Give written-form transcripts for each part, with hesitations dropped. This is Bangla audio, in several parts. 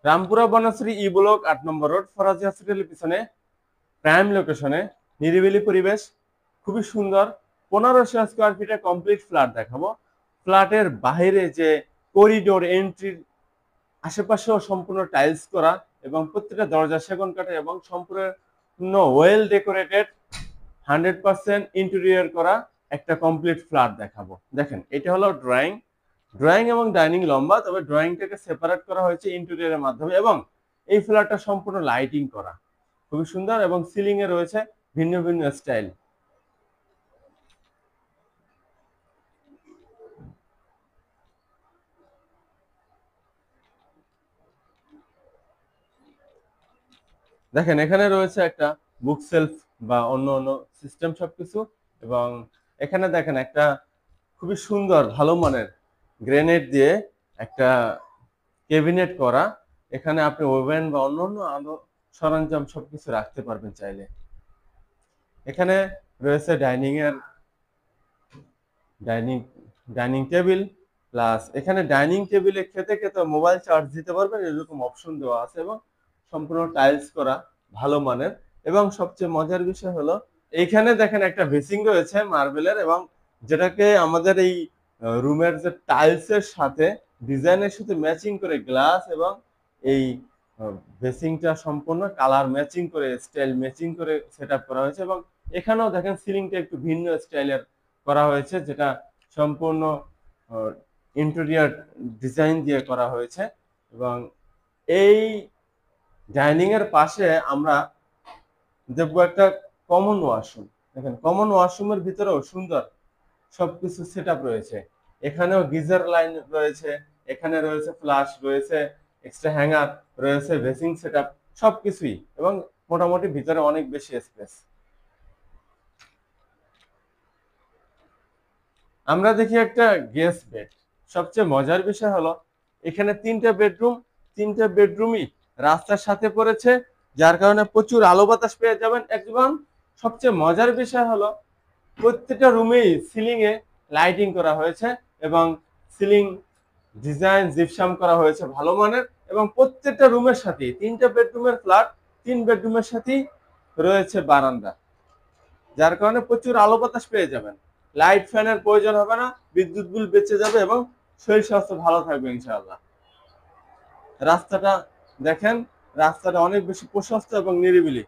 রামপুরা বনশ্রী ই ব্লক ৮ নম্বর রোড ফরাজি হসপিটালের পিছনে প্রাইম লোকেশনে নিরিবিলি পরিবেশ, খুবই সুন্দর 1500 স্কোয়ার ফিটের কমপ্লিট ফ্ল্যাট দেখাবো। ফ্ল্যাটের বাইরে যে করিডোর এন্ট্রির আশেপাশেও সম্পূর্ণ টাইলস করা এবং প্রত্যেকটা দরজা সেগুন কাঠের এবং সম্পূর্ণ ওয়েল ডেকোরেটেড 100% ইন্টেরিয়র করা একটা কমপ্লিট ফ্ল্যাট দেখাবো। দেখেন এটা হলো ড্রয়িং, ড্রয়িং এবং ডাইনিং লম্বা, তবে ড্রয়িংটাকে সেপারেট করা হয়েছে ইন্টেরিয়রের মাধ্যমে এবং এই ফ্ল্যাটটা সম্পূর্ণ লাইটিং করা, খুবই সুন্দর এবং সিলিং এ রয়েছে ভিন্ন ভিন্ন স্টাইল। দেখেন এখানে রয়েছে একটা বুক সেলফ বা অন্য অন্য সিস্টেম সবকিছু এবং এখানে দেখেন একটা খুবই সুন্দর ভালো মানের গ্রেনেড দিয়ে একটা ক্যাবিনেট করা। এখানে আপনি ওভেন বা অন্যান্য আলো সরঞ্জাম সবকিছু রাখতে পারবেন চাইলে। এখানে রয়েছে ডাইনিং ডাইনিং টেবিল, প্লাস এখানে ডাইনিং টেবিলে খেতে খেতে মোবাইল চার্জ দিতে পারবেন এরকম অপশন দেওয়া আছে এবং সম্পূর্ণ টাইলস করা ভালো মানের। এবং সবচেয়ে মজার বিষয় হলো এইখানে দেখেন একটা বেসিং রয়েছে মার্বেলের এবং যেটাকে আমাদের এই রুমের যে টাইলসের সাথে ডিজাইনের সাথে ম্যাচিং করে গ্লাস এবং এই বেসিংটা সম্পূর্ণ কালার ম্যাচিং করে স্টাইল ম্যাচিং করে সেটআপ করা হয়েছে এবং এখানেও দেখেন সিলিংটা একটু ভিন্ন স্টাইলের করা হয়েছে, যেটা সম্পূর্ণ ইন্টেরিয়র ডিজাইন দিয়ে করা হয়েছে। এবং এই ডাইনিং এর পাশে আমরা দেখবো একটা কমন ওয়াশরুম। দেখেন কমন ওয়াশরুমের ভিতরেও সুন্দর সবকিছু সেটআপ রয়েছে। এখানেও গিজার লাইন রয়েছে, এখানে রয়েছে ফ্লাশ রয়েছে, এক্সট্রা হ্যাঙ্গার রয়েছে, বেসিং সেটআপ সবকিছুই এবং মোটামুটি ভিতরে অনেক বেশি স্পেস। আমরা দেখি একটা গেস্ট বেড। সবচেয়ে মজার বিষয় হলো এখানে তিনটা বেডরুমই রাস্তার সাথে পড়েছে, যার কারণে প্রচুর আলো বাতাস পেয়ে যাবেন একদম। সবচেয়ে মজার বিষয় হলো প্রত্যেকটা রুমেই সিলিং এ লাইটিং করা হয়েছে এবং সিলিং ডিজাইন জিপসাম করা হয়েছে ভালো মানের এবং প্রত্যেকটা রুমের সাথে তিনটা বেডরুমের ফ্ল্যাট, 3 বেডরুমের সাথেই রয়েছে বারান্দা, যার কারণে প্রচুর আলো বাতাস পেয়ে যাবেন। লাইট ফ্যানের প্রয়োজন হবে না, বিদ্যুৎ বিল বেঁচে যাবে এবং শরীর স্বাস্থ্য ভালো থাকবে ইনশাআল্লাহ। রাস্তাটা দেখেন, রাস্তাটা অনেক বেশি প্রশস্ত এবং নিরিবিলি।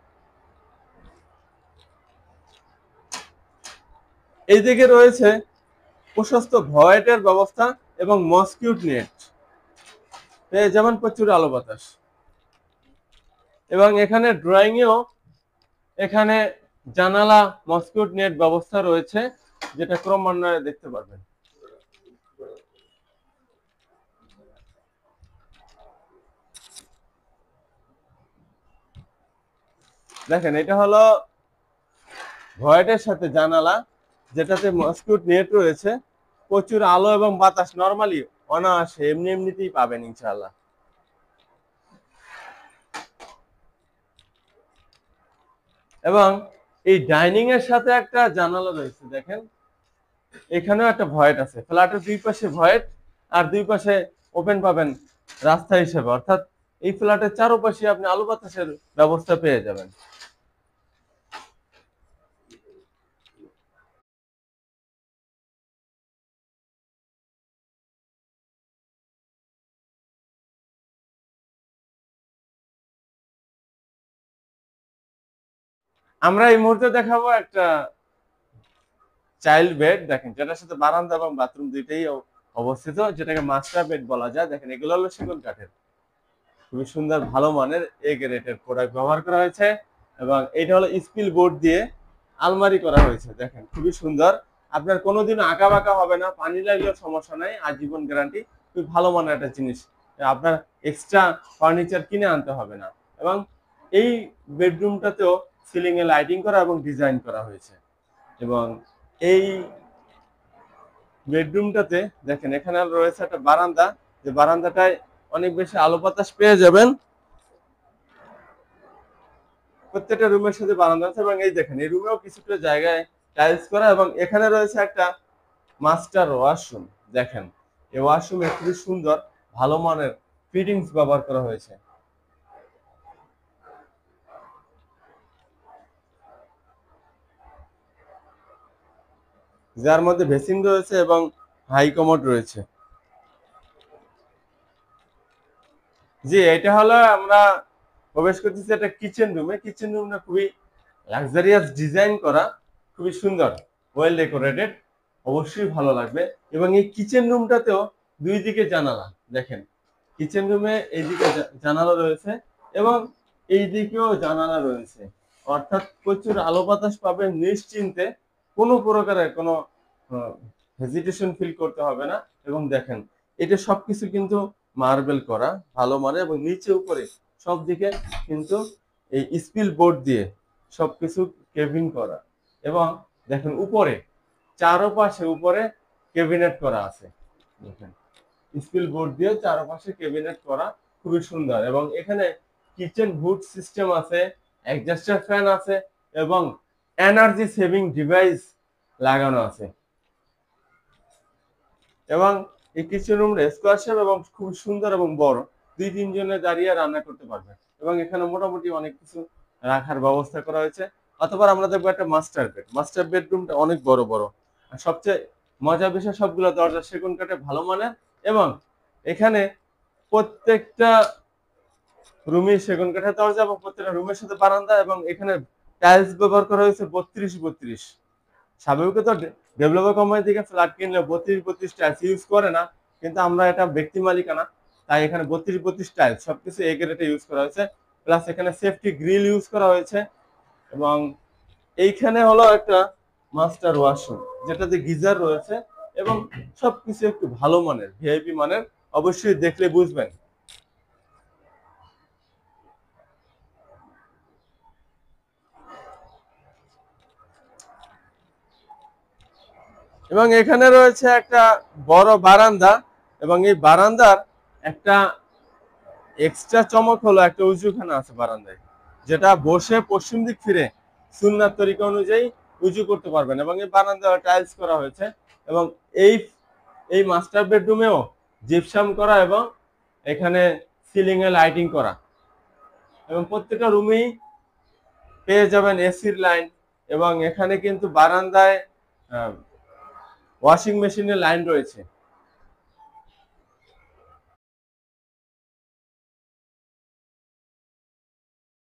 এইদিকে রয়েছে প্রশস্ত ভয়েটের ব্যবস্থা এবং মসকিউট নেট পেয়ে যাবেন প্রচুর আলো বাতাস। এবং এখানে ড্রয়িং এও এখানে জানালা মসকিউট নেট ব্যবস্থা রয়েছে, যেটা ক্রমান্বয়ে দেখতে পারবেন। দেখেন এটা হলো ভয়েটের সাথে জানালা, যেটাতে মসকিউট নেট রয়েছে, প্রচুর আলো এবং বাতাস নরমালি অনায়াসে এমনিতেই পাবেন ইনশাআল্লাহ। এবং এই ডাইনিং এর সাথে একটা জানালা রয়েছে, দেখেন এখানেও একটা ভয়েট আছে। ফ্ল্যাটের দুই পাশে ভয়েট আর দুই পাশে ওপেন পাবেন রাস্তা হিসেবে, অর্থাৎ এই ফ্ল্যাটের চারপাশে আপনি আলো বাতাসের ব্যবস্থা পেয়ে যাবেন। আমরা এই মুহূর্তে দেখাবো একটা চাইল্ড বেড, দেখেন যেটার সাথে বারান্দা এবং বাথরুম দুইটাই অবস্থিত, যেটাকে মাস্টার বেড বলা যায়। দেখেন এগুলো হলো সেগুন কাঠের, খুবই সুন্দর ভালো মানের এ গ্রেডের প্রোডাক্ট ব্যবহার করা হয়েছে এবং এটা হলো স্পিল বোর্ড দিয়ে আলমারি করা হয়েছে। দেখেন খুবই সুন্দর, আপনার কোনোদিন আঁকা বাঁকা হবে না, পানি লাগলেও সমস্যা নাই, আজীবন গ্যারান্টি। খুবই ভালো মানের একটা জিনিস, আপনার এক্সট্রা ফার্নিচার কিনে আনতে হবে না। এবং এই বেডরুমটাতেও সিলিং এ লাইটিং করা এবং ডিজাইন করা হয়েছে। এবং এই বেডরুমটাতে দেখেন এখানে রয়েছে একটা বারান্দা, যে বারান্দাটায় অনেক বেশি আলো বাতাস পেয়ে যাবেন। প্রত্যেকটা রুমের সাথে বারান্দা আছে এবং এই দেখেন এই রুমেও কিছুটা জায়গায় টাইলস করা এবং এখানে রয়েছে একটা মাস্টার ওয়াশরুম। দেখেন এই ওয়াশরুম খুবই সুন্দর ভালো মানের ফিটিংস ব্যবহার করা হয়েছে। যার মধ্যে বেসিন রয়েছে এবং হাই কমোড রয়েছে। জি, এটা হলো আমরা প্রবেশ করতেছি একটা কিচেন রুমে। কিচেন রুমটা খুবই লাক্সারিয়াস ডিজাইন করা, খুবই সুন্দর, ওয়েল ডেকোরেটেড, অবশ্যই ভালো লাগবে। এবং এই কিচেন রুমটাতেও দুই দিকে জানালা দেখেন, কিচেন রুমে এইদিকে জানালা রয়েছে এবং এই দিকেও জানালা রয়েছে, অর্থাৎ প্রচুর আলো বাতাস পাবেন নিশ্চিন্তে, কোনো প্রকারের কোনো হেজিটেশন ফিল করতে হবে না। এবং দেখেন এটা সবকিছু কিন্তু মার্বেল করা ভালো মানে, এবং নিচে উপরে সব দিকে কিন্তু এই স্পিল বোর্ড দিয়ে সবকিছু কেবিন করা। এবং দেখেন উপরে চারপাশে উপরে ক্যাবিনেট করা আছে, দেখেন স্পিল বোর্ড দিয়ে চারপাশে ক্যাবিনেট করা, খুবই সুন্দর। এবং এখানে কিচেন হুড সিস্টেম আছে, অ্যাডজাস্টার ফ্যান আছে এবং এনার্জি সেভিং ডিভাইস লাগানো আছে। এবং এই কিচেন রুমটা স্কোয়ার শেপ এবং খুব সুন্দর এবং বড়, দুই তিনজনে দাঁড়িয়ে রান্না করতে পারবে। এবং এখানে মোটামুটি অনেক কিছু রাখার ব্যবস্থা করা হয়েছে। অথবা আমরা দেখবো একটা মাস্টার বেড। মাস্টার বেডরুমটা অনেক বড় বড়, আর সবচেয়ে মজার বিষয় সবগুলো দরজা সেগুন কাঠে ভালো মানের। এবং এখানে প্রত্যেকটা রুমে সেগুন কাঠের দরজা এবং প্রত্যেকটা রুমের সাথে বারান্দা, এবং এখানে টাইলস ব্যবহার করা হয়েছে 32-32। স্বাভাবিকত ডেভেলপার কোম্পানি থেকে ফ্ল্যাট কিনলে 32-32 টাইলস ইউজ করে না, কিন্তু আমরা এটা ব্যক্তি মালিকানা, তাই এখানে 32-32 টাইলস সবকিছু এ গ্রেডে ইউজ করা হয়েছে। প্লাস এখানে সেফটি গ্রিল ইউজ করা হয়েছে। এবং এইখানে হলো একটা মাস্টার ওয়াশরুম যেটাতে গিজার রয়েছে এবং সবকিছু একটু ভালো মানের, ভিআইপি মানের, অবশ্যই দেখলে বুঝবেন। এবং এখানে রয়েছে একটা বড় বারান্দা, এবং এই বারান্দার একটা এক্সট্রা চমক হলো একটা উজুখানা আছে বারান্দায়, যেটা বসে পশ্চিম দিক ফিরে সুন্নাত তরিকা অনুযায়ী উজু করতে পারবেন। এবং এই বারান্দা টাইলস করা হয়েছে। এবং এই এই মাস্টার বেডরুমেও জিপসাম করা এবং এখানে সিলিং এ লাইটিং করা। এবং প্রত্যেকটা রুমেই পেয়ে যাবেন এসির লাইন। এবং এখানে কিন্তু বারান্দায় ওয়াশিং মেশিনের লাইন রয়েছে।